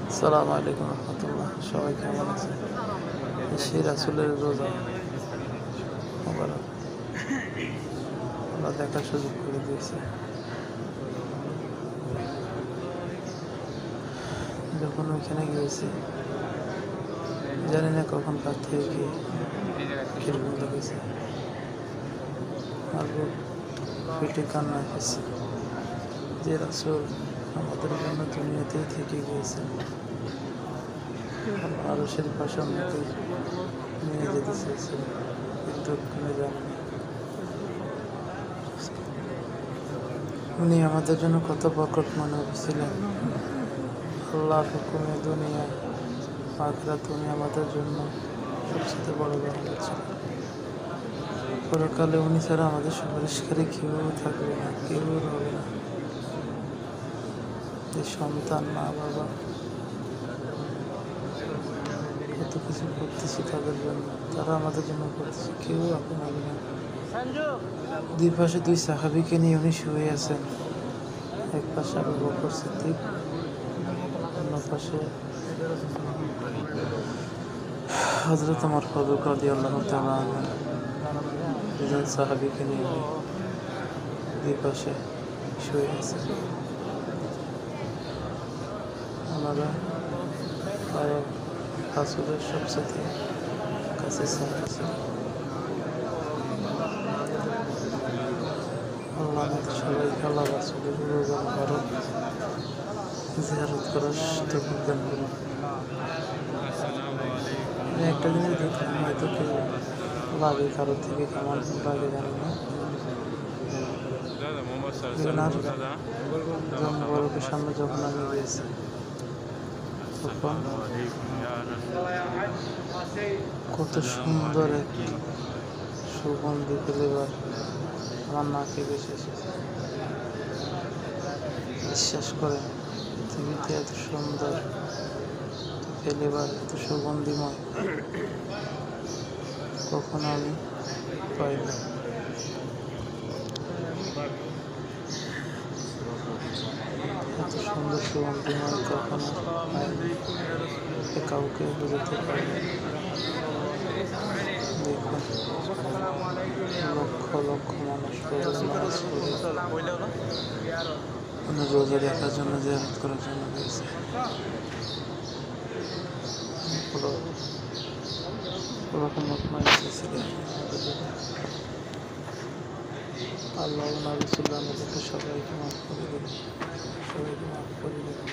আসসালামু আলাইকুম রহমতুল্লাহ। সবাই কেমন আছে? সেই রাসূলের রোজা মোবারক আল্লাহ দেখার সুযোগ করে দিয়েছে। যখন ওইখানে গিয়েছি, জানি না কখন কার থেকে গিয়ে কিরকম লেগেছে, আর পেটে কান্না এসেছে যে রাসূল আমাদের জন্য দুনিয়াতেই থেকে গিয়েছেন, আরশের পাশে আমাকে নিয়ে যেতে চেয়েছেন, কিন্তু ওখানে যাননি। উনি আমাদের জন্য কত বরকত মনে ছিলেন। আল্লাহর হুকুমে দুনিয়া আখিরাত উনি আমাদের জন্য সবচেয়ে বড় বরকত ছিল। পরকালে উনি ছাড়া আমাদের সুপারিশকারী কেউ থাকবে না, কেউ হবে না। যে সন্তান, মা বাবা কত কিছু করতেছি তাদের জন্য, তারা আমাদের জন্য করতেছে, কেউ আপন হবে না। দুই পাশে দুই সাহাবীকে নিয়ে উনি শুয়ে আছেন। এক পাশে আবু বকর সিদ্দিক, অন্য পাশে হযরত ওমর ফারুক রাদিয়াল্লাহু তাআলা আনহু। দুজন সাহাবীকে নিয়ে দুই পাশে শুয়ে আছেন। ওনারা রাসূলের সবচেয়ে কাছে ছিলেন। আল্লাহ আমাদের সবাইকে আল্লাহ রাসূলের রোজা মোবারক জিয়ারত করার তৌফিক দান করুন। আমি একটা জিনিস দেখলাম, হয়তো কেউ লাগে, কারোর থেকে কেমন লাগে জানি না। মোবারকের সামনে যখন আমি গিয়েছি, তখন কত সুন্দর এক সুগন্ধি ফ্লেভার আমার নাকে ভেসে এসেছে। বিশ্বাস করেন, পৃথিবীতে এত সুন্দর ফ্লেভার, এত সুগন্ধিময় কখনো আমি পাইনি। এত সুন্দর সুগন্ধিময় কখনো পাইনি, কাউকে বোঝাতে পারিনি। দেখুন, লক্ষ লক্ষ মানুষ রোজা দেখার জন্য, জিয়ারত করার জন্য গেছে। আল্লাহ রাসূল আমাদেরকে সবাইকে মাফ করে দেবেন, সবাইকে মাফ করে দেবেন।